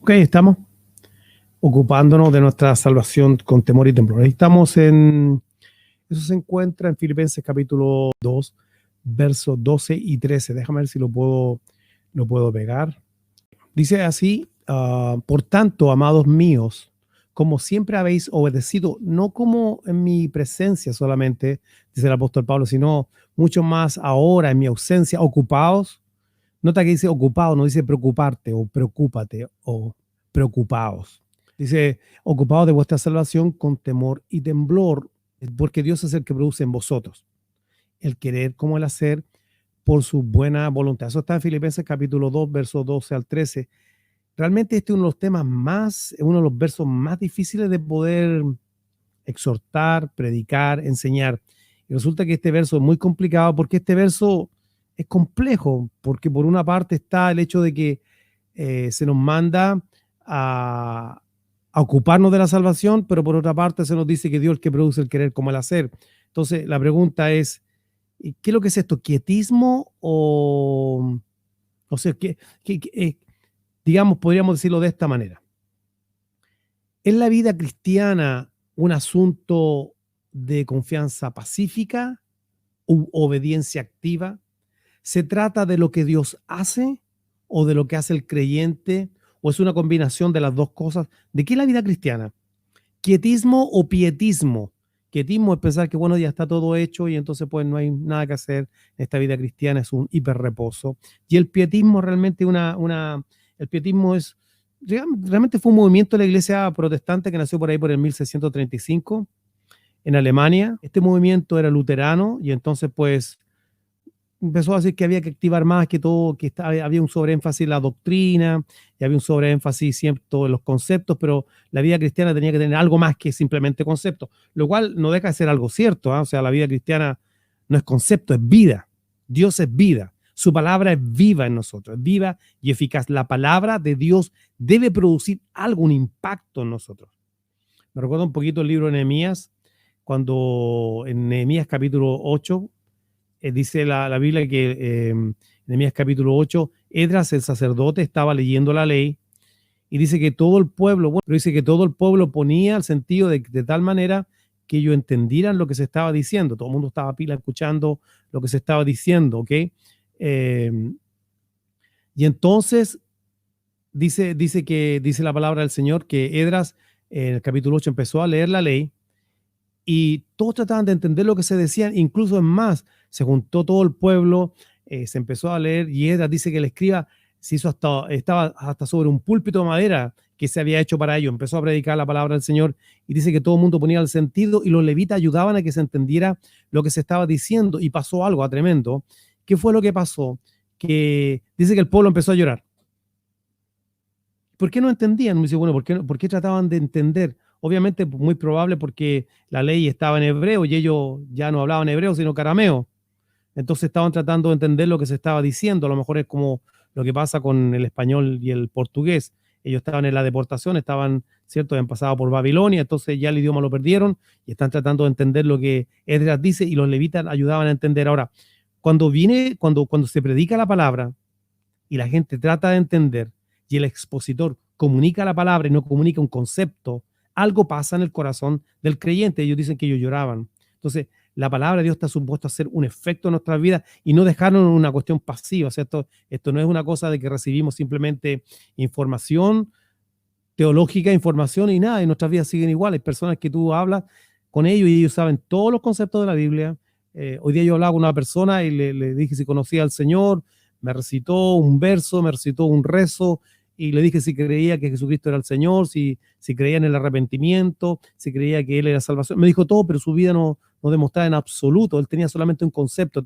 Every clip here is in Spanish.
Ok, estamos ocupándonos de nuestra salvación con temor y temblor. Ahí estamos eso se encuentra en Filipenses capítulo 2, versos 12 y 13. Déjame ver si lo puedo pegar. Dice así, por tanto, amados míos, como siempre habéis obedecido, no como en mi presencia solamente, dice el apóstol Pablo, sino mucho más ahora en mi ausencia, ocupaos. Nota que dice ocupado, no dice preocuparte o preocúpate o preocupaos. Dice ocupados de vuestra salvación con temor y temblor, porque Dios es el que produce en vosotros el querer como el hacer por su buena voluntad. Eso está en Filipenses capítulo 2, versos 12 al 13. Realmente este es uno de los temas uno de los versos más difíciles de poder exhortar, predicar, enseñar. Y resulta que este verso es muy complicado porque este verso es complejo, porque por una parte está el hecho de que se nos manda a ocuparnos de la salvación, pero por otra parte se nos dice que Dios es el que produce el querer como el hacer. Entonces la pregunta es, ¿qué es lo que es esto? ¿Quietismo o sea, digamos, podríamos decirlo de esta manera? ¿Es la vida cristiana un asunto de confianza pacífica u obediencia activa? ¿Se trata de lo que Dios hace o de lo que hace el creyente? ¿O es una combinación de las dos cosas? ¿De qué es la vida cristiana? ¿Quietismo o pietismo? Quietismo es pensar que, bueno, ya está todo hecho y entonces pues no hay nada que hacer. Esta vida cristiana es un hiperreposo. Y el pietismo realmente el pietismo realmente fue un movimiento de la iglesia protestante que nació por ahí por el 1635 en Alemania. Este movimiento era luterano y entonces pues empezó a decir que había que activar más que todo, había un sobreénfasis en la doctrina y había un sobreénfasis siempre en los conceptos, pero la vida cristiana tenía que tener algo más que simplemente conceptos, lo cual no deja de ser algo cierto, ¿eh? O sea, la vida cristiana no es concepto, es vida. Dios es vida. Su palabra es viva en nosotros, es viva y eficaz. La palabra de Dios debe producir algún impacto en nosotros. Me recuerda un poquito el libro de Nehemías, cuando en Nehemías capítulo 8, dice la Biblia que en Nehemías capítulo 8, Esdras el sacerdote estaba leyendo la ley y dice que todo el pueblo, bueno, pero dice que todo el pueblo ponía el sentido de tal manera que ellos entendieran lo que se estaba diciendo. Todo el mundo estaba pila escuchando lo que se estaba diciendo, ¿ok? Y entonces dice la palabra del Señor que Esdras en el capítulo 8 empezó a leer la ley y todos trataban de entender lo que se decía, incluso es más, se juntó todo el pueblo, se empezó a leer y Esdras dice que el escriba estaba hasta sobre un púlpito de madera que se había hecho para ello, empezó a predicar la palabra del Señor y dice que todo el mundo ponía el sentido y los levitas ayudaban a que se entendiera lo que se estaba diciendo y pasó algo tremendo. ¿Qué fue lo que pasó? Que dice que el pueblo empezó a llorar. ¿Por qué no entendían? Me dice, bueno, ¿por qué trataban de entender? Obviamente, muy probable porque la ley estaba en hebreo y ellos ya no hablaban hebreo, sino carameo. Entonces estaban tratando de entender lo que se estaba diciendo. A lo mejor es como lo que pasa con el español y el portugués. Ellos estaban en la deportación, ¿cierto? Habían pasado por Babilonia, entonces ya el idioma lo perdieron y están tratando de entender lo que Esdras dice y los levitas ayudaban a entender. Ahora, cuando se predica la palabra y la gente trata de entender y el expositor comunica la palabra y no comunica un concepto, algo pasa en el corazón del creyente. Ellos dicen que ellos lloraban. Entonces, la palabra de Dios está supuesto a hacer un efecto en nuestras vidas y no dejarnos en una cuestión pasiva. O sea, esto no es una cosa de que recibimos simplemente información teológica, información y nada, y nuestras vidas siguen igual. Hay personas que tú hablas con ellos y ellos saben todos los conceptos de la Biblia. Hoy día yo hablaba con una persona y le dije si conocía al Señor, me recitó un verso, me recitó un rezo y le dije si creía que Jesucristo era el Señor, si creía en el arrepentimiento, si creía que Él era salvación. Me dijo todo, pero su vida no demostraba en absoluto. Él tenía solamente un concepto.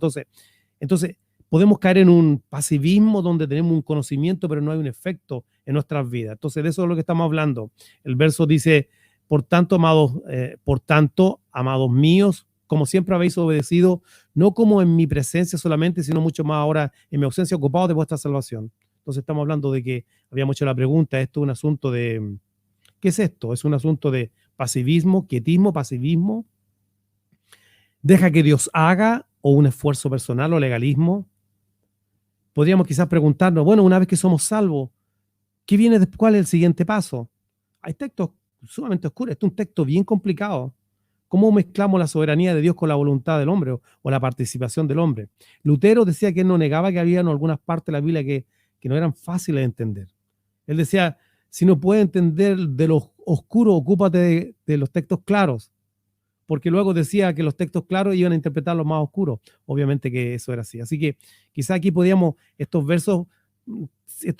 Entonces podemos caer en un pasivismo donde tenemos un conocimiento, pero no hay un efecto en nuestras vidas. Entonces, de eso es lo que estamos hablando. El verso dice, por tanto, amados míos, como siempre habéis obedecido, no como en mi presencia solamente, sino mucho más ahora en mi ausencia, ocupados de vuestra salvación. Entonces estamos hablando de que habíamos hecho la pregunta, esto es un asunto de, ¿qué es esto? Es un asunto de pasivismo, quietismo, pasivismo. Deja que Dios haga o un esfuerzo personal o legalismo. Podríamos quizás preguntarnos, bueno, una vez que somos salvos, ¿Qué viene después? ¿Cuál es el siguiente paso? Hay textos sumamente oscuros. Este es un texto bien complicado. ¿Cómo mezclamos la soberanía de Dios con la voluntad del hombre o la participación del hombre? Lutero decía que él no negaba que había algunas partes de la Biblia que no eran fáciles de entender. Él decía, si no puedes entender de lo oscuro, ocúpate de los textos claros, porque luego decía que los textos claros iban a interpretar los más oscuros. Obviamente que eso era así. Así que quizás aquí podríamos, estos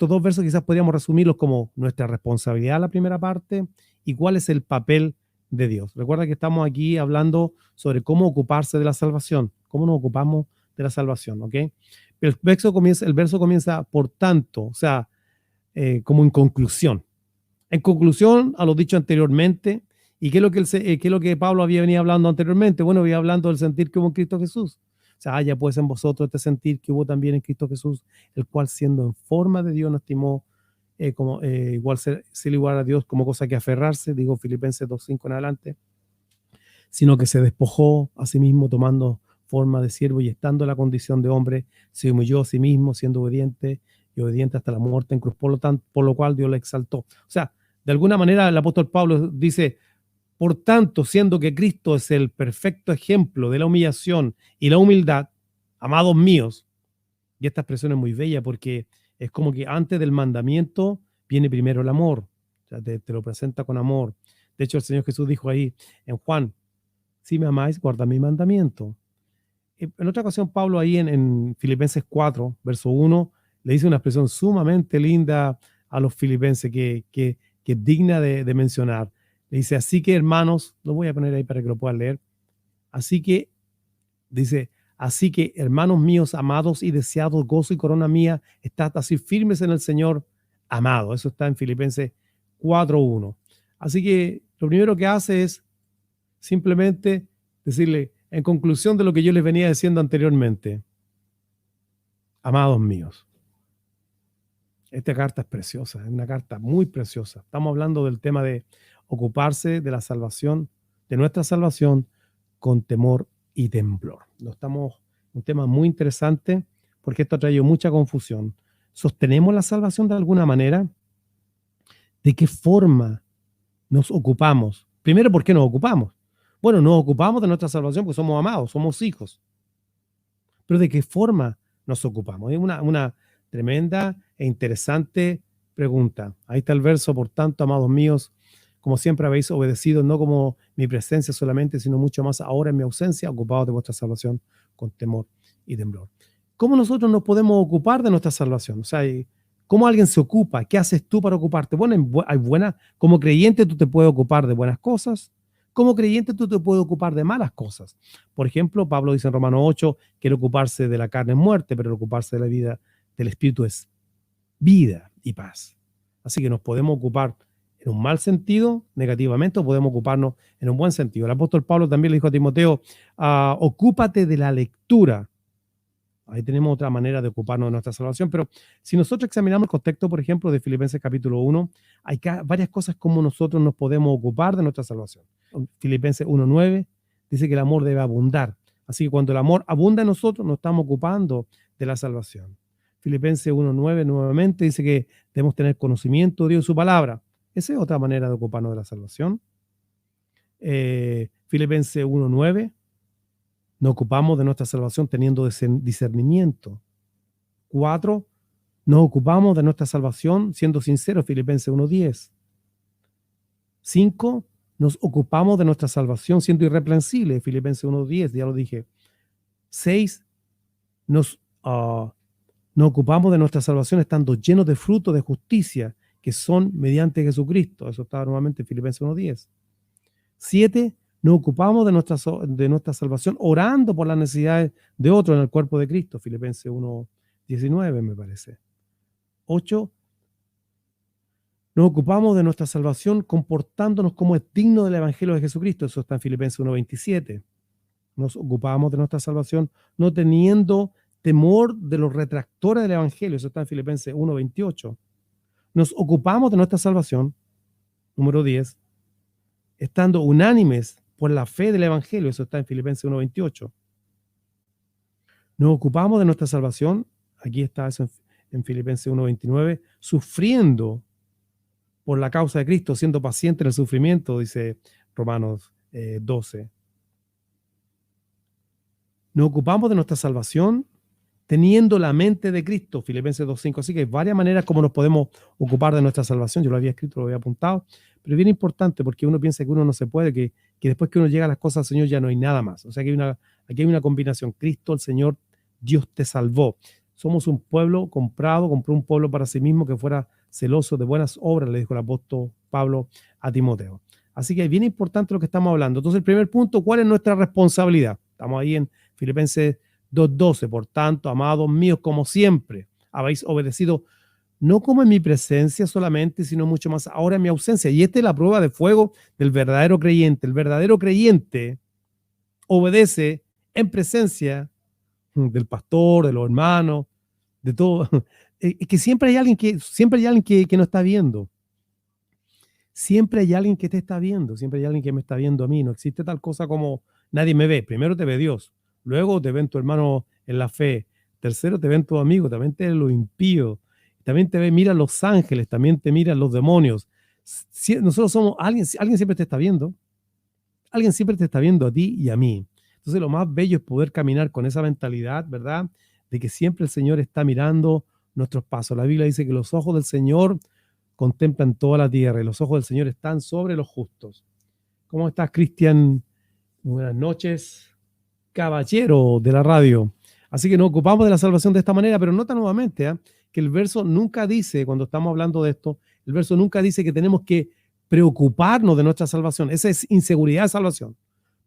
dos versos quizás podríamos resumirlos como nuestra responsabilidad, la primera parte, y cuál es el papel de Dios. Recuerda que estamos aquí hablando sobre cómo ocuparse de la salvación, cómo nos ocupamos de la salvación, ¿ok? El verso comienza por tanto, o sea, como en conclusión. En conclusión a lo dicho anteriormente, ¿y qué es lo que Pablo había venido hablando anteriormente? Bueno, había hablando del sentir que hubo en Cristo Jesús. O sea, haya pues en vosotros este sentir que hubo también en Cristo Jesús, el cual siendo en forma de Dios no estimó ser igual a Dios como cosa que aferrarse, digo Filipenses 2:5 en adelante, sino que se despojó a sí mismo tomando forma de siervo y estando en la condición de hombre, se humilló a sí mismo siendo obediente y obediente hasta la muerte en cruz, por lo cual Dios le exaltó. O sea, de alguna manera el apóstol Pablo dice, por tanto, siendo que Cristo es el perfecto ejemplo de la humillación y la humildad, amados míos, y esta expresión es muy bella porque es como que antes del mandamiento viene primero el amor, o sea, te lo presenta con amor. De hecho, el Señor Jesús dijo ahí en Juan, si me amáis, guardad mi mandamiento. En otra ocasión, Pablo ahí en Filipenses 4, verso 1, le dice una expresión sumamente linda a los filipenses que es digna de mencionar. Le dice, así que hermanos, lo voy a poner ahí para que lo puedan leer. Así que, dice, así que hermanos míos, amados y deseados, gozo y corona mía, estad así firmes en el Señor, amado. Eso está en Filipenses 4:1. Así que lo primero que hace es simplemente decirle, en conclusión de lo que yo les venía diciendo anteriormente, amados míos, esta carta es preciosa, es una carta muy preciosa. Estamos hablando del tema de ocuparse de la salvación, de nuestra salvación, con temor y temblor. Un tema muy interesante porque esto ha traído mucha confusión. ¿Sostenemos la salvación de alguna manera? ¿De qué forma nos ocupamos? Primero, ¿por qué nos ocupamos? Bueno, nos ocupamos de nuestra salvación porque somos amados, somos hijos. Pero ¿de qué forma nos ocupamos? Es una tremenda e interesante pregunta. Ahí está el verso, por tanto, amados míos, como siempre habéis obedecido, no como mi presencia solamente, sino mucho más ahora en mi ausencia, ocupados de vuestra salvación con temor y temblor. ¿Cómo nosotros nos podemos ocupar de nuestra salvación? O sea, ¿cómo alguien se ocupa? ¿Qué haces tú para ocuparte? Bueno, como creyente tú te puedes ocupar de buenas cosas. Como creyente tú te puedes ocupar de malas cosas. Por ejemplo, Pablo dice en Romanos 8 que el ocuparse de la carne es muerte, pero el ocuparse de la vida del Espíritu es vida y paz. Así que nos podemos ocupar en un mal sentido, negativamente, o podemos ocuparnos en un buen sentido. El apóstol Pablo también le dijo a Timoteo, ocúpate de la lectura. Ahí tenemos otra manera de ocuparnos de nuestra salvación, pero si nosotros examinamos el contexto, por ejemplo, de Filipenses capítulo 1, hay varias cosas como nosotros nos podemos ocupar de nuestra salvación. Filipenses 1:9 dice que el amor debe abundar. Así que cuando el amor abunda en nosotros, nos estamos ocupando de la salvación. Filipenses 1:9 nuevamente dice que debemos tener conocimiento de Dios y su palabra. Esa es otra manera de ocuparnos de la salvación. Filipenses 1:9, nos ocupamos de nuestra salvación teniendo discernimiento. 4, nos ocupamos de nuestra salvación siendo sinceros, Filipenses 1:10. 5, nos ocupamos de nuestra salvación siendo irreprensibles, Filipenses 1:10, ya lo dije. 6, nos ocupamos de nuestra salvación estando llenos de frutos de justicia que son mediante Jesucristo. Eso está nuevamente en Filipenses 1:10. 7, nos ocupamos de nuestra salvación orando por las necesidades de otros en el cuerpo de Cristo. Filipenses 1:19 me parece. 8, nos ocupamos de nuestra salvación comportándonos como es digno del Evangelio de Jesucristo. Eso está en Filipenses 1:27. Nos ocupamos de nuestra salvación no teniendo temor de los retractores del Evangelio. Eso está en Filipenses 1:28. Nos ocupamos de nuestra salvación, número 10, estando unánimes por la fe del Evangelio. Eso está en Filipenses 1:28. Nos ocupamos de nuestra salvación, aquí está eso en Filipenses 1:29, sufriendo por la causa de Cristo, siendo paciente en el sufrimiento, dice Romanos 12. Nos ocupamos de nuestra salvación teniendo la mente de Cristo, Filipenses 2:5. Así que hay varias maneras como nos podemos ocupar de nuestra salvación. Yo lo había escrito, lo había apuntado, pero es bien importante porque uno piensa que uno no se puede, que después que uno llega a las cosas del Señor ya no hay nada más. O sea que aquí hay una combinación. Cristo, el Señor, Dios te salvó. Somos un pueblo comprado, compró un pueblo para sí mismo que fuera celoso de buenas obras, le dijo el apóstol Pablo a Timoteo. Así que es bien importante lo que estamos hablando. Entonces, el primer punto, ¿cuál es nuestra responsabilidad? Estamos ahí en Filipenses 2:12. Por tanto, amados míos, como siempre, habéis obedecido, no como en mi presencia solamente, sino mucho más ahora en mi ausencia. Y esta es la prueba de fuego del verdadero creyente. El verdadero creyente obedece en presencia del pastor, de los hermanos, de todo. Que siempre hay alguien que no está viendo. Siempre hay alguien que te está viendo, siempre hay alguien que me está viendo a mí. No existe tal cosa como nadie me ve. Primero te ve Dios, luego te ven tu hermano en la fe, tercero te ven tu amigo, también te ven los impíos, también te miran los ángeles, también te miran los demonios. Nosotros somos alguien siempre te está viendo, alguien siempre te está viendo a ti y a mí. Entonces lo más bello es poder caminar con esa mentalidad, ¿verdad? De que siempre el Señor está mirando nuestros pasos. La Biblia dice que los ojos del Señor contemplan toda la tierra y los ojos del Señor están sobre los justos. ¿Cómo estás, Cristian? Buenas noches, caballero de la radio. Así que nos ocupamos de la salvación de esta manera, pero nota nuevamente que el verso nunca dice, cuando estamos hablando de esto, el verso nunca dice que tenemos que preocuparnos de nuestra salvación. Esa es inseguridad de salvación.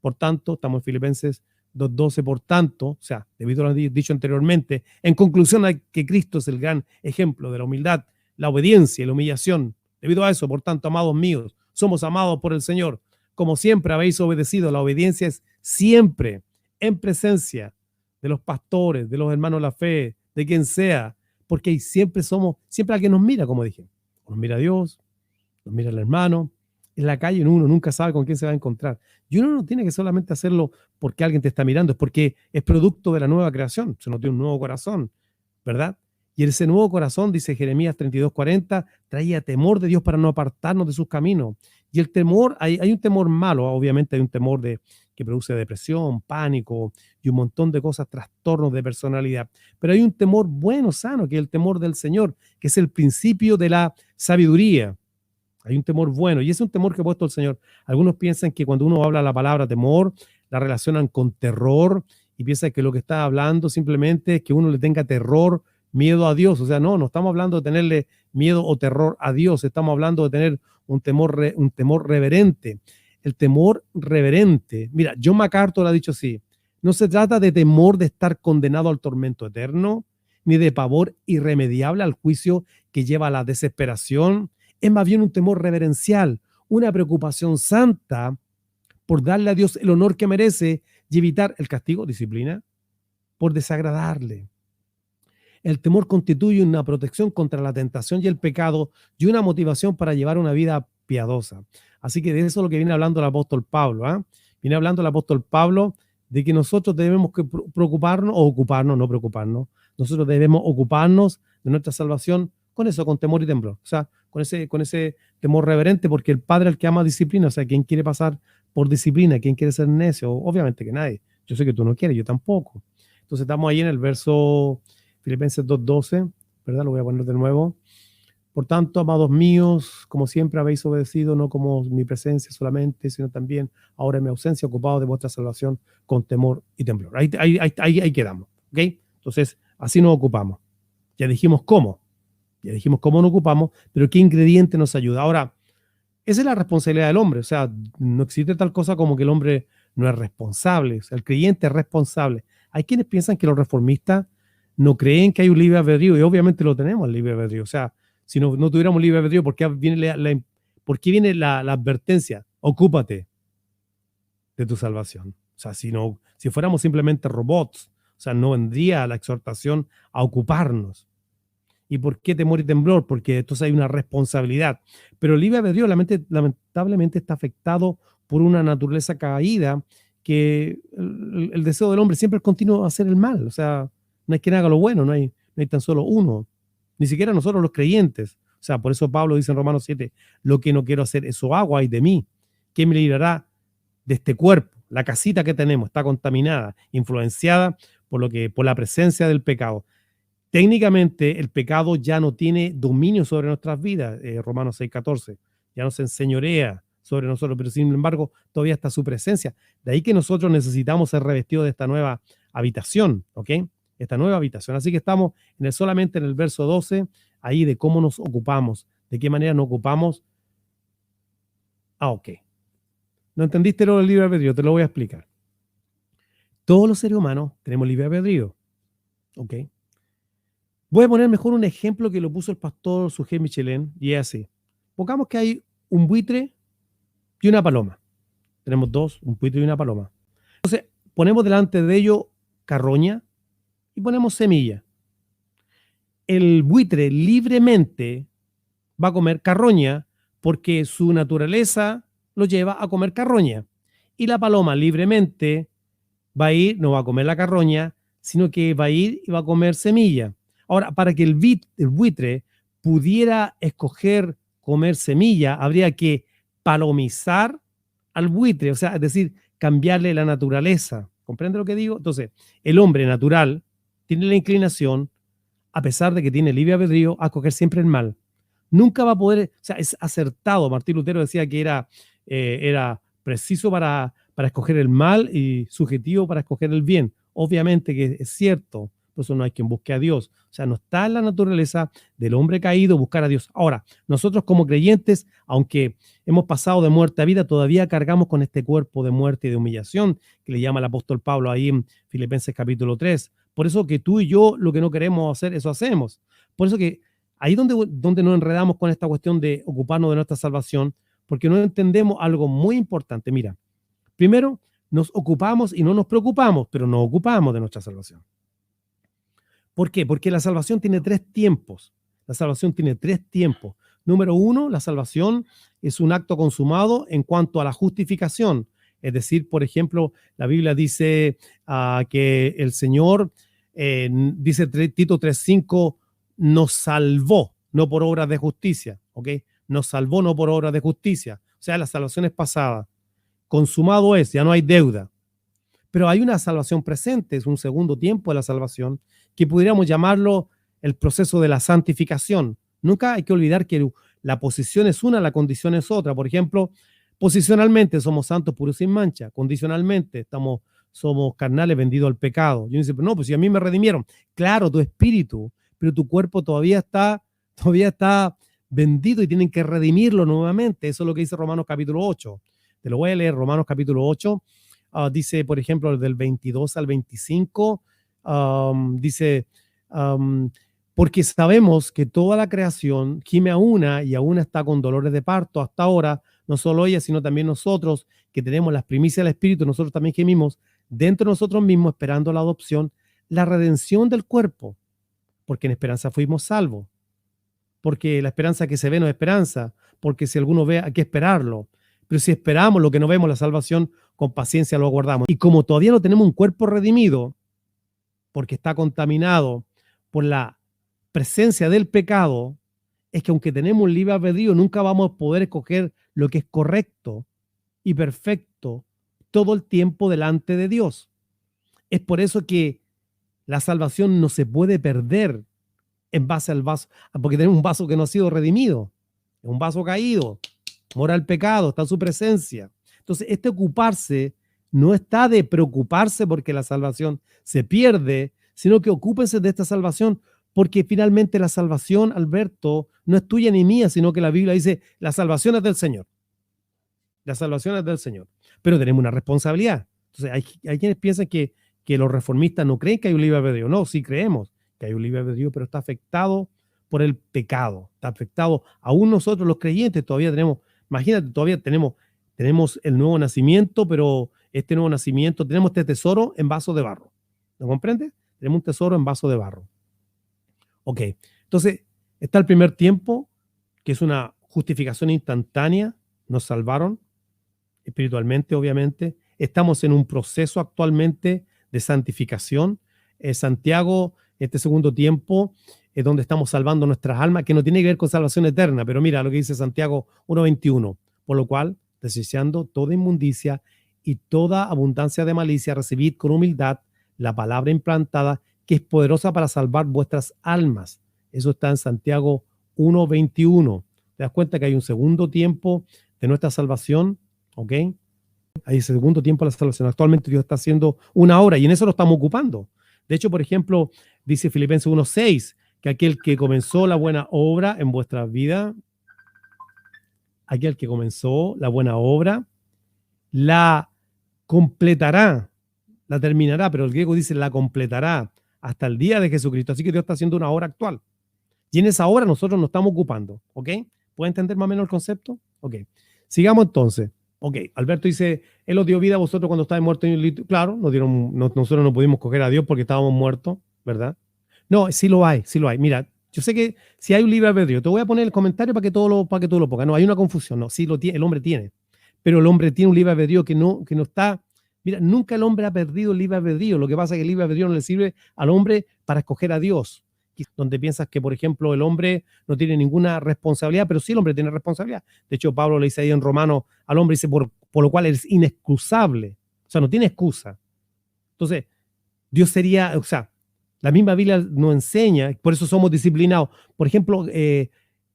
Por tanto, estamos en Filipenses 2:12, por tanto, o sea, debido a lo dicho anteriormente, en conclusión a que Cristo es el gran ejemplo de la humildad, la obediencia y la humillación. Debido a eso, por tanto, amados míos, somos amados por el Señor. Como siempre habéis obedecido, la obediencia es siempre en presencia de los pastores, de los hermanos de la fe, de quien sea, porque siempre alguien nos mira, como dije. Nos mira Dios, nos mira el hermano. En la calle uno nunca sabe con quién se va a encontrar. Y uno no tiene que solamente hacerlo porque alguien te está mirando, es porque es producto de la nueva creación. Se nos dio un nuevo corazón, ¿verdad? Y ese nuevo corazón, dice Jeremías 32:40, traía temor de Dios para no apartarnos de sus caminos. Y el temor, hay un temor malo, obviamente hay un temor que produce depresión, pánico y un montón de cosas, trastornos de personalidad. Pero hay un temor bueno, sano, que es el temor del Señor, que es el principio de la sabiduría. Hay un temor bueno y es un temor que ha puesto el Señor. Algunos piensan que cuando uno habla la palabra temor, la relacionan con terror y piensan que lo que está hablando simplemente es que uno le tenga terror, miedo a Dios. O sea, no estamos hablando de tenerle miedo o terror a Dios, estamos hablando de tener un temor reverente. El temor reverente, mira, John MacArthur ha dicho así, no se trata de temor de estar condenado al tormento eterno, ni de pavor irremediable al juicio que lleva a la desesperación. Es más bien un temor reverencial, una preocupación santa por darle a Dios el honor que merece y evitar el castigo, disciplina, por desagradarle. El temor constituye una protección contra la tentación y el pecado y una motivación para llevar una vida piadosa. Así que de eso es lo que viene hablando el apóstol Pablo. Viene hablando el apóstol Pablo de que nosotros debemos que preocuparnos o ocuparnos, no preocuparnos. Nosotros debemos ocuparnos de nuestra salvación con eso, con temor y temblor. O sea, con ese temor reverente, porque el Padre al que ama disciplina, o sea, ¿quién quiere pasar por disciplina? ¿Quién quiere ser necio? Obviamente que nadie. Yo sé que tú no quieres, yo tampoco. Entonces estamos ahí en el verso Filipenses 2:12, ¿verdad? Lo voy a poner de nuevo. Por tanto, amados míos, como siempre habéis obedecido, no como mi presencia solamente, sino también ahora en mi ausencia, ocupados de vuestra salvación con temor y temblor. Ahí quedamos, ¿ok? Entonces, así nos ocupamos. Ya dijimos cómo nos ocupamos, pero qué ingrediente nos ayuda. Ahora, esa es la responsabilidad del hombre, o sea, no existe tal cosa como que el hombre no es responsable, o sea, el creyente es responsable. Hay quienes piensan que los reformistas no creen que hay un libre albedrío, y obviamente lo tenemos, el libre albedrío. O sea, si no tuviéramos libre albedrío, ¿por qué viene la advertencia? Ocúpate de tu salvación. O sea, si fuéramos simplemente robots, o sea, no vendría la exhortación a ocuparnos. ¿Y por qué temor y temblor? Porque entonces hay una responsabilidad. Pero el libre albedrío lamentablemente está afectado por una naturaleza caída que el deseo del hombre siempre es continuo a hacer el mal. O sea, no hay quien haga lo bueno, no hay tan solo uno. Ni siquiera nosotros los creyentes. O sea, por eso Pablo dice en Romanos 7, lo que no quiero hacer, eso hago, ay de mí. ¿Quién me librará de este cuerpo? La casita que tenemos está contaminada, influenciada por la presencia del pecado. Técnicamente, el pecado ya no tiene dominio sobre nuestras vidas, Romanos 6:14, ya no se enseñorea sobre nosotros, pero sin embargo, todavía está su presencia. De ahí que nosotros necesitamos ser revestidos de esta nueva habitación, ¿ok? Esta nueva habitación. Así que estamos solamente en el verso 12, ahí de cómo nos ocupamos, de qué manera nos ocupamos. Ok. ¿No entendiste lo del libre albedrío? Te lo voy a explicar. Todos los seres humanos tenemos libre albedrío, ¿ok? Voy a poner mejor un ejemplo que lo puso el pastor Sujé Michelén, y es así. Pongamos que hay un buitre y una paloma. Tenemos dos, un buitre y una paloma. Entonces, ponemos delante de ellos carroña y ponemos semilla. El buitre libremente va a comer carroña porque su naturaleza lo lleva a comer carroña. Y la paloma libremente va a ir, no va a comer la carroña, sino que va a ir y va a comer semilla. Ahora, para que el buitre pudiera escoger comer semilla, habría que palomizar al buitre, o sea, es decir, cambiarle la naturaleza. ¿Comprende lo que digo? Entonces, el hombre natural tiene la inclinación, a pesar de que tiene libre albedrío, a escoger siempre el mal. Nunca va a poder, o sea, es acertado. Martín Lutero decía que era preciso para escoger el mal y subjetivo para escoger el bien. Obviamente que es cierto, por eso no hay quien busque a Dios. O sea, no está en la naturaleza del hombre caído buscar a Dios. Ahora, nosotros como creyentes, aunque hemos pasado de muerte a vida, todavía cargamos con este cuerpo de muerte y de humillación que le llama el apóstol Pablo ahí en Filipenses capítulo 3. Por eso que tú y yo lo que no queremos hacer, eso hacemos. Por eso que ahí donde nos enredamos con esta cuestión de ocuparnos de nuestra salvación, porque no entendemos algo muy importante. Mira, primero, nos ocupamos y no nos preocupamos, pero nos ocupamos de nuestra salvación. ¿Por qué? Porque la salvación tiene tres tiempos. La salvación tiene tres tiempos. Número uno, la salvación es un acto consumado en cuanto a la justificación. Es decir, por ejemplo, la Biblia dice que el Señor, dice Tito 3:5, nos salvó, no por obras de justicia, ¿ok? Nos salvó no por obras de justicia. O sea, la salvación es pasada. Consumado es, ya no hay deuda. Pero hay una salvación presente, es un segundo tiempo de la salvación, que pudiéramos llamarlo el proceso de la santificación. Nunca hay que olvidar que la posición es una, la condición es otra. Por ejemplo, posicionalmente somos santos, puros, sin mancha. Condicionalmente somos carnales vendidos al pecado. Y uno dice, pero no, pues si a mí me redimieron. Claro, tu espíritu, pero tu cuerpo todavía está vendido y tienen que redimirlo nuevamente. Eso es lo que dice Romanos capítulo 8. Te lo voy a leer, Romanos capítulo 8. Dice, por ejemplo, del 22 al 25, dice, porque sabemos que toda la creación gime a una y aún está con dolores de parto hasta ahora, no solo ella, sino también nosotros, que tenemos las primicias del Espíritu, nosotros también gemimos dentro de nosotros mismos, esperando la adopción, la redención del cuerpo, porque en esperanza fuimos salvos, porque la esperanza que se ve no es esperanza, porque si alguno ve hay que esperarlo, pero si esperamos lo que no vemos, la salvación, con paciencia lo aguardamos. Y como todavía no tenemos un cuerpo redimido, porque está contaminado por la presencia del pecado, es que aunque tenemos un libre albedrío, nunca vamos a poder escoger lo que es correcto y perfecto todo el tiempo delante de Dios. Es por eso que la salvación no se puede perder en base al vaso, porque tenemos un vaso que no ha sido redimido, es un vaso caído, mora el pecado, está en su presencia. Entonces, este ocuparse no está de preocuparse porque la salvación se pierde, sino que ocúpense de esta salvación, porque finalmente la salvación, Alberto, no es tuya ni mía, sino que la Biblia dice, la salvación es del Señor. La salvación es del Señor. Pero tenemos una responsabilidad. Entonces, hay quienes piensan que los reformistas no creen que hay un libre albedrío. No, sí creemos que hay un libre albedrío, pero está afectado por el pecado. Está afectado. Aún nosotros los creyentes todavía tenemos, imagínate, todavía tenemos el nuevo nacimiento, pero este nuevo nacimiento, tenemos este tesoro en vaso de barro. ¿Lo comprende? Tenemos un tesoro en vaso de barro. Ok, entonces está el primer tiempo, que es una justificación instantánea. Nos salvaron espiritualmente, obviamente. Estamos en un proceso actualmente de santificación. Santiago, este segundo tiempo, es donde estamos salvando nuestras almas, que no tiene que ver con salvación eterna. Pero mira lo que dice Santiago 1:21. Por lo cual, desechando toda inmundicia y toda abundancia de malicia, recibid con humildad la palabra implantada, que es poderosa para salvar vuestras almas. Eso está en Santiago 1:21. ¿Te das cuenta que hay un segundo tiempo de nuestra salvación? ¿Ok? Hay ese segundo tiempo de la salvación. Actualmente Dios está haciendo una obra y en eso lo estamos ocupando. De hecho, por ejemplo, dice Filipenses 1:6, que aquel que comenzó la buena obra en vuestra vida, aquel que comenzó la buena obra, la completará, la terminará, pero el griego dice la completará hasta el día de Jesucristo. Así que Dios está haciendo una obra actual. Y en esa obra nosotros nos estamos ocupando. ¿Ok? ¿Puede entender más o menos el concepto? Ok. Sigamos entonces. Ok, Alberto dice, Él os dio vida a vosotros cuando estáis muertos. Claro, nosotros no pudimos coger a Dios porque estábamos muertos, ¿verdad? No, sí lo hay, sí lo hay. Mira, yo sé que si hay un libre albedrío, te voy a poner el comentario para que todo lo pongas. No, hay una confusión. No, sí lo tiene, el hombre tiene. Pero el hombre tiene un libre albedrío que no está. Mira, nunca el hombre ha perdido el libre albedrío. Lo que pasa es que el libre albedrío no le sirve al hombre para escoger a Dios. Donde piensas que, por ejemplo, el hombre no tiene ninguna responsabilidad, pero sí el hombre tiene responsabilidad. De hecho, Pablo le dice ahí en Romanos al hombre, dice, por lo cual es inexcusable. O sea, no tiene excusa. Entonces, Dios sería, o sea, la misma Biblia nos enseña, por eso somos disciplinados. Por ejemplo,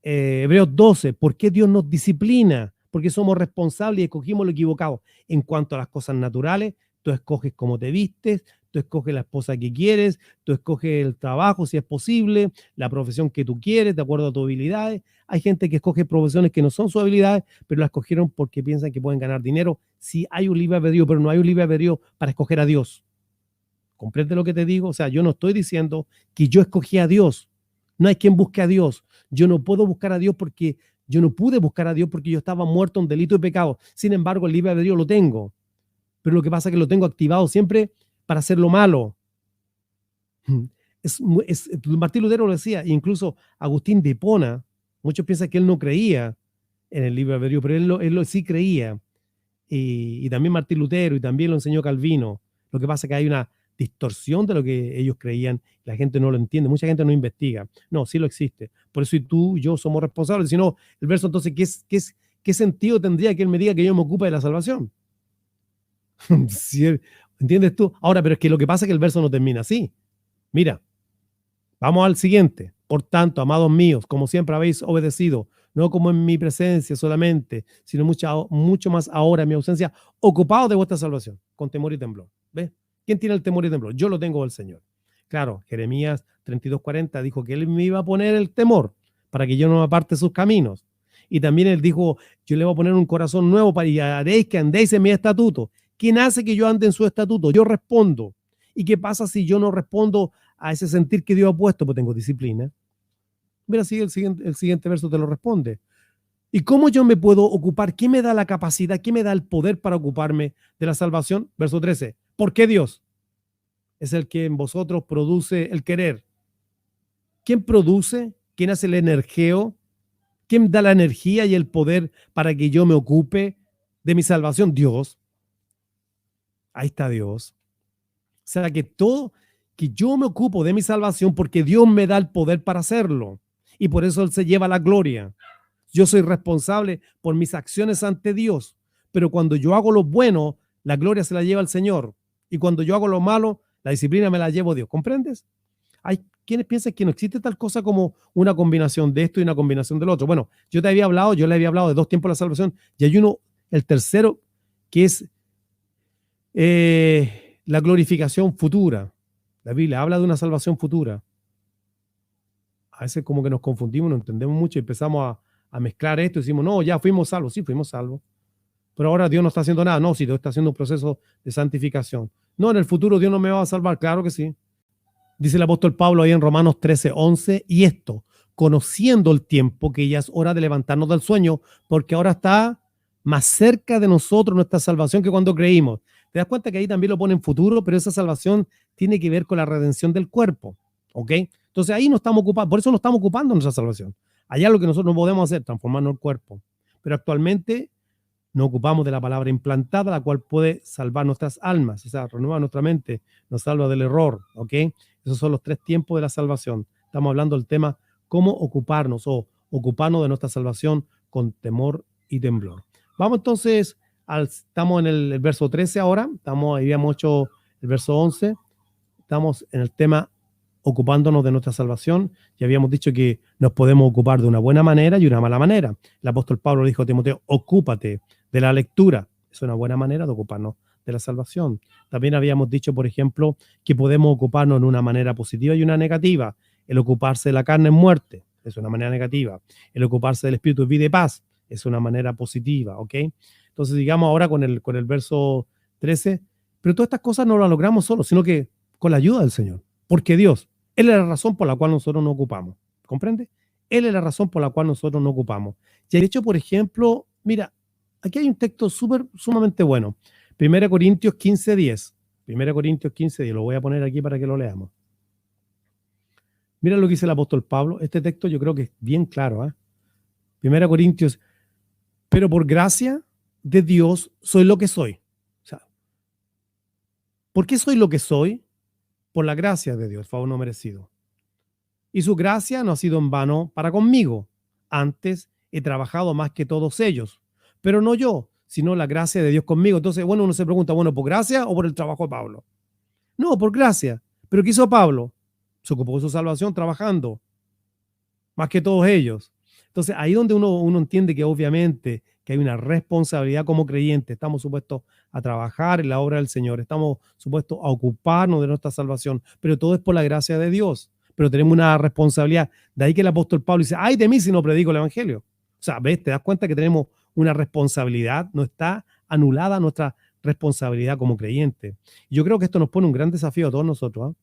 Hebreos 12, ¿por qué Dios nos disciplina? Porque somos responsables y escogimos lo equivocado. En cuanto a las cosas naturales, tú escoges cómo te vistes, tú escoges la esposa que quieres, tú escoges el trabajo si es posible, la profesión que tú quieres, de acuerdo a tus habilidades. Hay gente que escoge profesiones que no son sus habilidades, pero las escogieron porque piensan que pueden ganar dinero. Sí hay un libre albedrío, pero no hay un libre albedrío para escoger a Dios. ¿Comprende lo que te digo? O sea, yo no estoy diciendo que yo escogí a Dios. No hay quien busque a Dios. Yo no puedo buscar a Dios porque yo no pude buscar a Dios porque yo estaba muerto en delito y pecado. Sin embargo, el libre albedrío lo tengo. Pero lo que pasa es que lo tengo activado siempre para hacer lo malo. Martín Lutero lo decía, e incluso Agustín de Hipona, muchos piensan que él no creía en el libre albedrío, pero él sí creía. Y también Martín Lutero, y también lo enseñó Calvino. Lo que pasa es que hay una distorsión de lo que ellos creían, la gente no lo entiende, mucha gente no investiga. No, sí lo existe. Por eso y tú y yo somos responsables. Si no, el verso entonces, ¿qué sentido tendría que él me diga que yo me ocupe de la salvación? ¿Entiendes tú? Ahora, pero es que lo que pasa es que el verso no termina así. Mira, vamos al siguiente. Por tanto, amados míos, como siempre habéis obedecido, no como en mi presencia solamente, sino mucho más ahora en mi ausencia, ocupados de vuestra salvación, con temor y temblor. ¿Ves? ¿Quién tiene el temor y temblor? Yo lo tengo del Señor. Claro, Jeremías 32:40 dijo que Él me iba a poner el temor para que yo no me aparte sus caminos. Y también Él dijo, yo le voy a poner un corazón nuevo para y haréis que andéis en mi estatuto. ¿Quién hace que yo ande en su estatuto? Yo respondo. ¿Y qué pasa si yo no respondo a ese sentir que Dios ha puesto? Pues tengo disciplina. Mira, sí, el siguiente verso te lo responde. ¿Y cómo yo me puedo ocupar? ¿Qué me da la capacidad? ¿Qué me da el poder para ocuparme de la salvación? Verso 13. ¿Por qué Dios? Es el que en vosotros produce el querer. ¿Quién produce? ¿Quién hace el energeo? ¿Quién da la energía y el poder para que yo me ocupe de mi salvación? Dios. Ahí está Dios. O sea que yo me ocupo de mi salvación porque Dios me da el poder para hacerlo. Y por eso Él se lleva la gloria. Yo soy responsable por mis acciones ante Dios. Pero cuando yo hago lo bueno, la gloria se la lleva el Señor. Y cuando yo hago lo malo, la disciplina me la llevo Dios. ¿Comprendes? Hay quienes piensan que no existe tal cosa como una combinación de esto y una combinación del otro. Bueno, yo le había hablado de 2 tiempos de la salvación y hay uno, el tercero, que es la glorificación futura. La Biblia habla de una salvación futura. A veces como que nos confundimos, no entendemos mucho y empezamos a mezclar esto y decimos, no, ya fuimos salvos. Sí, fuimos salvos. Pero ahora Dios no está haciendo nada. No, sí, Dios está haciendo un proceso de santificación. No, en el futuro Dios no me va a salvar. Claro que sí. Dice el apóstol Pablo ahí en Romanos 13:11, y esto, conociendo el tiempo, que ya es hora de levantarnos del sueño, porque ahora está más cerca de nosotros nuestra salvación que cuando creímos. Te das cuenta que ahí también lo pone en futuro, pero esa salvación tiene que ver con la redención del cuerpo. ¿Ok? Entonces ahí no estamos ocupando, por eso no estamos ocupando nuestra salvación. Allá lo que nosotros no podemos hacer, transformarnos el cuerpo. Pero actualmente nos ocupamos de la palabra implantada, la cual puede salvar nuestras almas, o sea, renueva nuestra mente, nos salva del error. ¿Ok? Esos son los 3 tiempos de la salvación. Estamos hablando del tema cómo ocuparnos o ocuparnos de nuestra salvación con temor y temblor. Vamos entonces, estamos en el verso 13 ahora, habíamos hecho el verso 11, estamos en el tema ocupándonos de nuestra salvación. Ya habíamos dicho que nos podemos ocupar de una buena manera y una mala manera. El apóstol Pablo le dijo a Timoteo, ocúpate de la lectura. Es una buena manera de ocuparnos de la salvación. También habíamos dicho, por ejemplo, que podemos ocuparnos de una manera positiva y una negativa. El ocuparse de la carne es muerte, es una manera negativa. El ocuparse del espíritu es vida y paz, es una manera positiva, ¿ok? Entonces, digamos ahora con el verso 13, pero todas estas cosas no las logramos solos, sino que con la ayuda del Señor. Porque Dios, Él es la razón por la cual nosotros nos ocupamos. ¿Comprende? Él es la razón por la cual nosotros nos ocupamos. Y de hecho, por ejemplo, mira, aquí hay un texto sumamente bueno. 1 Corintios 15:10. 1 Corintios 15:10. Lo voy a poner aquí para que lo leamos. Mira lo que dice el apóstol Pablo. Este texto yo creo que es bien claro. 1 Corintios. Pero por gracia de Dios soy lo que soy. O sea, ¿por qué soy lo que soy? Por la gracia de Dios, favor no merecido. Y su gracia no ha sido en vano para conmigo. Antes he trabajado más que todos ellos. Pero no yo, sino la gracia de Dios conmigo. Entonces, bueno, uno se pregunta, bueno, ¿por gracia o por el trabajo de Pablo? No, por gracia. ¿Pero qué hizo Pablo? Se ocupó de su salvación trabajando más que todos ellos. Entonces, ahí donde uno entiende que obviamente que hay una responsabilidad como creyente. Estamos supuestos a trabajar en la obra del Señor. Estamos supuestos a ocuparnos de nuestra salvación. Pero todo es por la gracia de Dios. Pero tenemos una responsabilidad. De ahí que el apóstol Pablo dice, ay de mí si no predico el evangelio. O sea, ¿ves? ¿Te das cuenta que tenemos una responsabilidad? No está anulada nuestra responsabilidad como creyente. Y yo creo que esto nos pone un gran desafío a todos nosotros.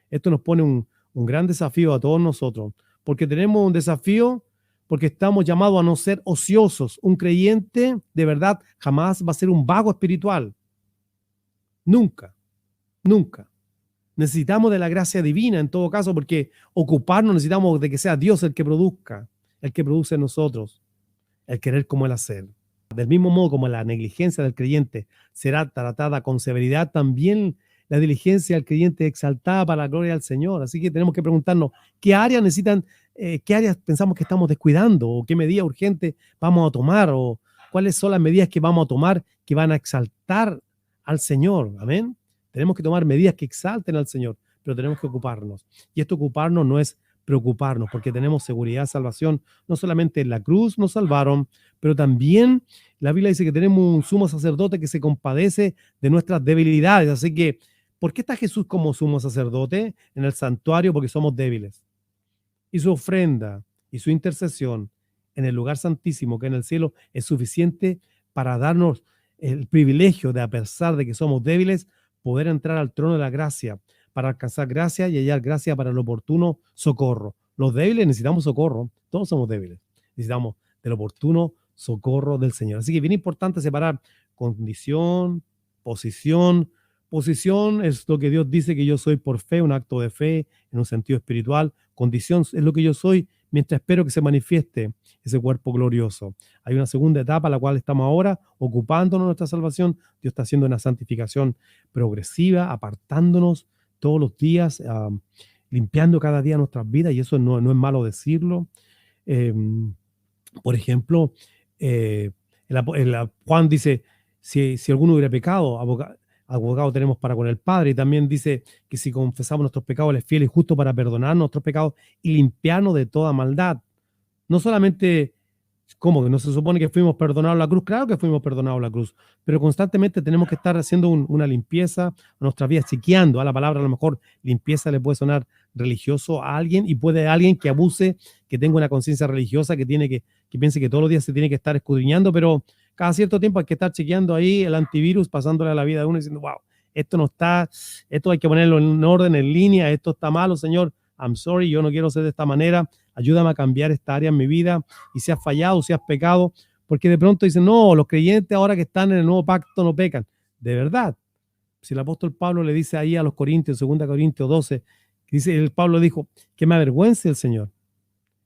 Esto nos pone un gran desafío a todos nosotros. Porque tenemos un desafío, porque estamos llamados a no ser ociosos. Un creyente de verdad jamás va a ser un vago espiritual. Nunca, nunca. Necesitamos de la gracia divina en todo caso, porque ocuparnos necesitamos de que sea Dios el que produzca, el que produce en nosotros, el querer como el hacer. Del mismo modo como la negligencia del creyente será tratada con severidad, también la diligencia del creyente exaltada para la gloria del Señor. Así que tenemos que preguntarnos qué áreas necesitan, qué áreas pensamos que estamos descuidando, o qué medidas urgentes vamos a tomar, o cuáles son las medidas que vamos a tomar que van a exaltar al Señor. Amén. Tenemos que tomar medidas que exalten al Señor, pero tenemos que ocuparnos. Y esto ocuparnos no es preocuparnos, porque tenemos seguridad, salvación. No solamente en la cruz nos salvaron, pero también la Biblia dice que tenemos un sumo sacerdote que se compadece de nuestras debilidades. Así que, ¿por qué está Jesús como sumo sacerdote en el santuario? Porque somos débiles. Y su ofrenda y su intercesión en el lugar santísimo, que en el cielo, es suficiente para darnos el privilegio de, a pesar de que somos débiles, poder entrar al trono de la gracia, para alcanzar gracia y hallar gracia para el oportuno socorro. Los débiles necesitamos socorro, todos somos débiles. Necesitamos del oportuno socorro del Señor. Así que es bien importante separar condición, posición. Posición es lo que Dios dice que yo soy por fe, un acto de fe en un sentido espiritual. Condición es lo que yo soy mientras espero que se manifieste ese cuerpo glorioso. Hay una segunda etapa a la cual estamos ahora, ocupándonos de nuestra salvación. Dios está haciendo una santificación progresiva, apartándonos todos los días, limpiando cada día nuestras vidas, y eso no es malo decirlo. Por ejemplo, Juan dice, si alguno hubiera pecado, abogado tenemos para con el Padre, y también dice que si confesamos nuestros pecados, Él es fiel y justo para perdonar nuestros pecados y limpiarnos de toda maldad. No solamente, ¿cómo que no se supone que fuimos perdonados en la cruz? Claro que fuimos perdonados en la cruz, pero constantemente tenemos que estar haciendo una limpieza a nuestras vidas, chequeando. A la palabra a lo mejor limpieza le puede sonar religioso a alguien, y puede alguien que abuse, que tenga una conciencia religiosa, que piense que todos los días se tiene que estar escudriñando, pero cada cierto tiempo hay que estar chequeando ahí el antivirus, pasándole a la vida de uno y diciendo, wow, esto no está, esto hay que ponerlo en orden, en línea, esto está malo, Señor, I'm sorry, yo no quiero ser de esta manera, ayúdame a cambiar esta área en mi vida, y si has fallado, si has pecado, porque de pronto dicen, no, los creyentes ahora que están en el nuevo pacto no pecan. De verdad, si el apóstol Pablo le dice ahí a los Corintios, 2 Corintios 12, dice, el Pablo dijo, que me avergüence el Señor.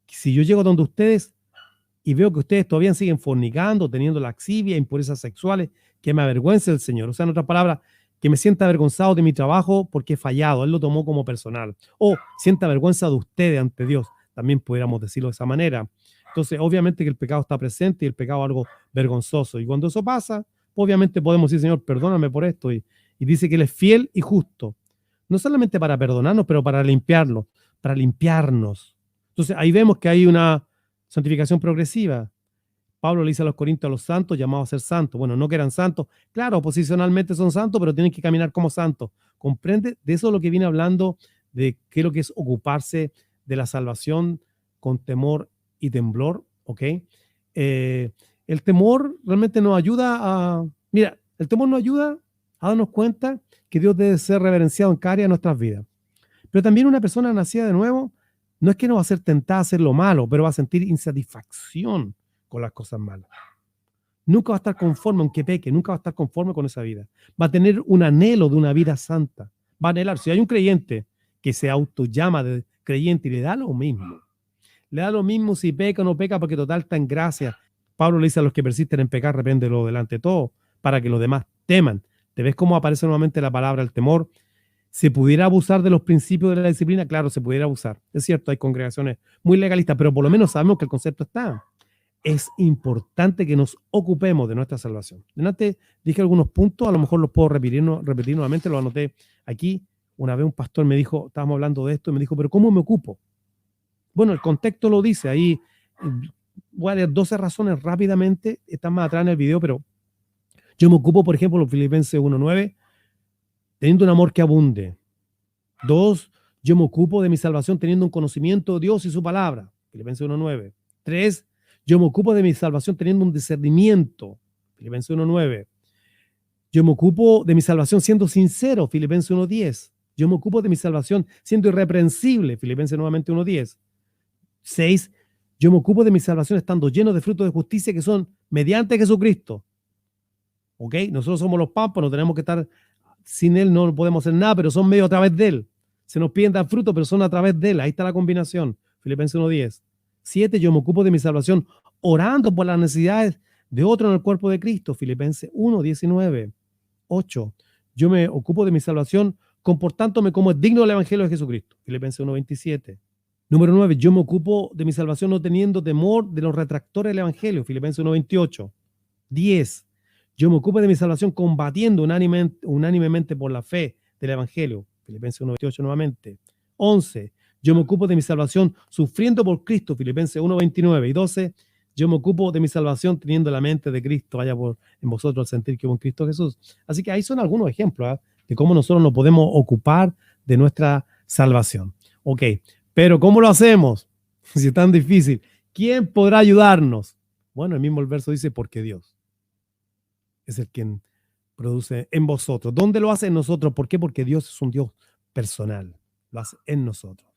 Si yo llego donde ustedes y veo que ustedes todavía siguen fornicando, teniendo laxivia, impurezas sexuales, que me avergüence el Señor. O sea, en otras palabras, que me sienta avergonzado de mi trabajo porque he fallado. Él lo tomó como personal. O sienta vergüenza de ustedes ante Dios. También pudiéramos decirlo de esa manera. Entonces, obviamente que el pecado está presente y el pecado es algo vergonzoso. Y cuando eso pasa, obviamente podemos decir, Señor, perdóname por esto. Y dice que Él es fiel y justo. No solamente para perdonarnos, pero para limpiarnos, para limpiarnos. Entonces, ahí vemos que hay una santificación progresiva. Pablo le dice a los corintios, a los santos, llamados a ser santos. Bueno, no que eran santos. Claro, posicionalmente son santos, pero tienen que caminar como santos. ¿Comprende? De eso es lo que viene hablando, de qué es lo que es ocuparse de la salvación con temor y temblor, ¿ok? El temor realmente nos ayuda a... Mira, el temor nos ayuda a darnos cuenta que Dios debe ser reverenciado en cada área de nuestras vidas. Pero también una persona nacida de nuevo no es que no va a ser tentada a hacer lo malo, pero va a sentir insatisfacción con las cosas malas. Nunca va a estar conforme, aunque peque, nunca va a estar conforme con esa vida. Va a tener un anhelo de una vida santa. Va a anhelar. Si hay un creyente que se autollama de creyente y le da lo mismo. Le da lo mismo si peca o no peca, porque total está en gracia. Pablo le dice a los que persisten en pecar, arrepéntelo delante de todo, para que los demás teman. ¿Te ves cómo aparece nuevamente la palabra el temor? ¿Se pudiera abusar de los principios de la disciplina? Claro, se pudiera abusar. Es cierto, hay congregaciones muy legalistas, pero por lo menos sabemos que el concepto está. Es importante que nos ocupemos de nuestra salvación. Delante dije algunos puntos, a lo mejor los puedo repetir nuevamente, lo anoté aquí. Una vez un pastor me dijo, estábamos hablando de esto, y me dijo, pero ¿cómo me ocupo? Bueno, el contexto lo dice, ahí voy a leer 12 razones rápidamente, están más atrás en el video, pero yo me ocupo, por ejemplo, los Filipenses 1:9, teniendo un amor que abunde. 2, yo me ocupo de mi salvación teniendo un conocimiento de Dios y su palabra. Filipenses 1:9. 3, yo me ocupo de mi salvación teniendo un discernimiento. Filipenses 1:9. Yo me ocupo de mi salvación siendo sincero. Filipenses 1:10. Yo me ocupo de mi salvación siendo irreprensible. Filipenses nuevamente 1:10. 6, yo me ocupo de mi salvación estando lleno de frutos de justicia que son mediante Jesucristo. ¿Ok? Nosotros somos los papas, no tenemos que estar... Sin Él no podemos hacer nada, pero son medio a través de Él. Se nos piden dar fruto, pero son a través de Él. Ahí está la combinación. Filipenses 1:10. 7, yo me ocupo de mi salvación orando por las necesidades de otro en el cuerpo de Cristo. Filipenses 1:19. 8, yo me ocupo de mi salvación comportándome como es digno del Evangelio de Jesucristo. Filipenses 1:27. Número 9, yo me ocupo de mi salvación no teniendo temor de los retractores del Evangelio. Filipenses 1:28. 10, yo me ocupo de mi salvación combatiendo unánimemente por la fe del Evangelio. Filipenses 1:28 nuevamente. 11, yo me ocupo de mi salvación sufriendo por Cristo. Filipenses 1:29. Y 12, yo me ocupo de mi salvación teniendo la mente de Cristo, haya en vosotros al sentir que hubo en Cristo Jesús. Así que ahí son algunos ejemplos de cómo nosotros nos podemos ocupar de nuestra salvación. Ok, pero ¿cómo lo hacemos? Si es tan difícil, ¿quién podrá ayudarnos? Bueno, el mismo verso dice, porque Dios es el quien produce en vosotros. ¿Dónde lo hace en nosotros? ¿Por qué? Porque Dios es un Dios personal. Lo hace en nosotros.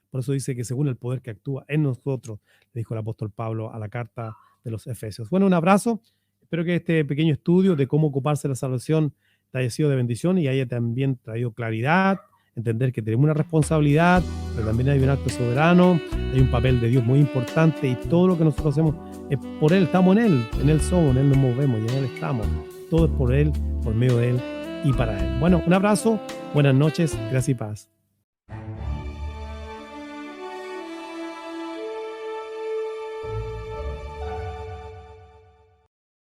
Por eso dice que según el poder que actúa en nosotros, le dijo el apóstol Pablo a la carta de los Efesios. Bueno, un abrazo. Espero que este pequeño estudio de cómo ocuparse de la salvación te haya sido de bendición y haya también traído claridad, entender que tenemos una responsabilidad, pero también hay un acto soberano, hay un papel de Dios muy importante y todo lo que nosotros hacemos es por Él, estamos en Él somos, en Él nos movemos y en Él estamos. Todo es por Él, por medio de Él y para Él. Bueno, un abrazo, buenas noches, gracias y paz.